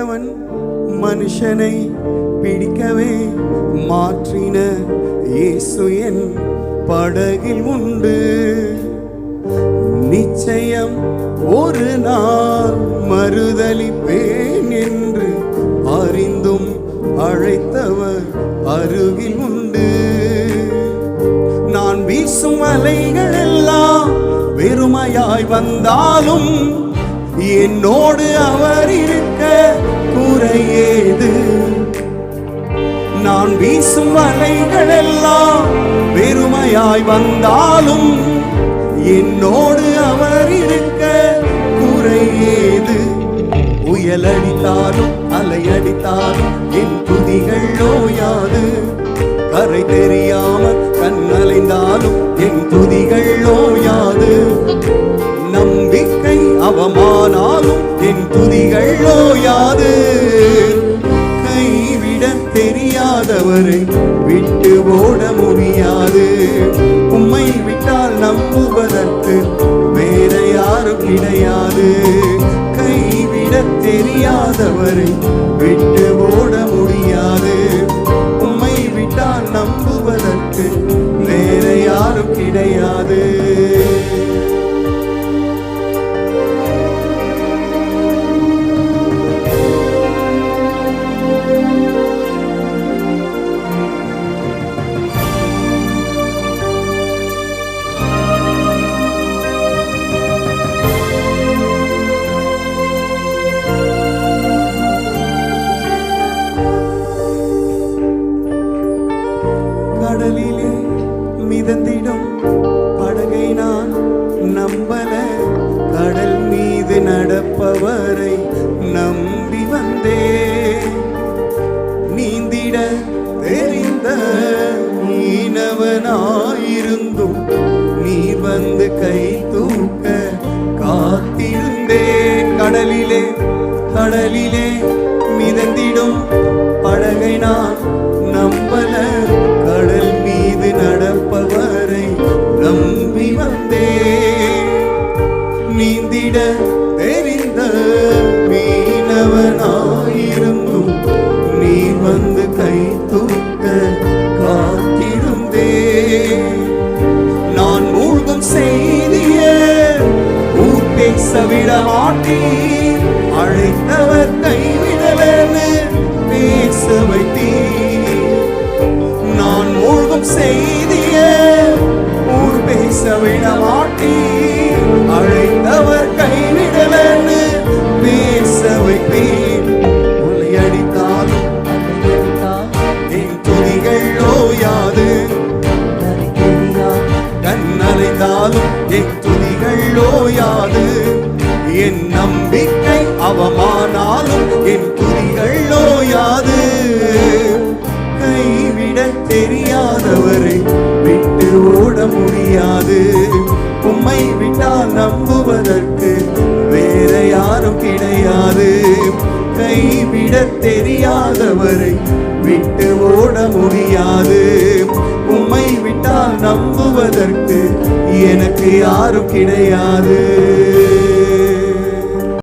பிடித்தவன் மனுஷனை பிடிக்கவே மாற்றின இயேசு என் படகில் உண்டு. நிச்சயம் ஒரு நாள் மறுதலிப்பேன் என்று அறிந்தும் அழைத்தவர் அருகில் உண்டு. நான் வீசும் அலைகள் எல்லாம் வெறுமையாய் வந்தாலும் என்னோடு அவர் இருக்க குறையேது. நான் வீசும் அலைகள் எல்லாம் வெறுமையாய் வந்தாலும் என்னோடு அவர் இருக்க குறையேது. புயல் அடித்தாலும் அலை அடித்தாலும் என் துதிகள் ஓயாது. கரை தெரியாமல் கண் அலைந்தாலும் என் துதிகள் ஓயாது. நம்பிக்கை அவமானாலும் என் துதிகள் ஓயாது. கைவிட தெரியாதவரை விட்டு ஓட முடியாது. உம்மை விட்டால் நம்புவதற்கு வேற யாரும் கிடையாது. கைவிட தெரியாதவரை விட்டு ஓட முடியாது. உம்மை விட்டால் நம்புவதற்கு வேற யாரும் கிடையாது. கடலிலே மிதந்திடும் படகை நான் நம்பல. கடல் மீது நடப்பவரை நம்பி வந்தே. நீந்திட தெரிந்த மீனவனாயிருந்தும் நீ வந்து கை தூக்க காத்திருந்தேன். கடலிலே மிதந்திடும் படகை நான் நம்பல. கடல் மீது நடப்பவரை நம்பி வந்தே. நீந்திட தெரிந்த மீனவனாயிருந்தும் நீ வந்து கை தூக்க காத்திருந்தே. நான் மூழ்கும் செய்திய ஊர் பேச விட மாட்டேன். அழைத்தவர் கைவிடலன்னு பேச வைத்தீர். நான் மூழ்கும் செய்திய ஊர் பேச விட மாட்டேன். அழைத்தவர் கைவிடலன்னு பேச வைப்பேன். உலை அடித்தாலும் என் துதிகள் ஓயாது. கண் அலைந்தாலும் என் துதிகள் ஓயாது. என் நம்பிக்கை அவமானாலும் என் துதிகள் ஓயாது. கைவிட தெரியாதவரை விட்டு ஓட முடியாது. உம்மை விட்டால் நம்புவதற்கு வேற யாரும் கிடையாது. கைவிட தெரியாதவரை விட்டு ஓட முடியாது. உம்மை விட்டால் நம்புவதற்கு எனக்கு யாரும் கிடையாது.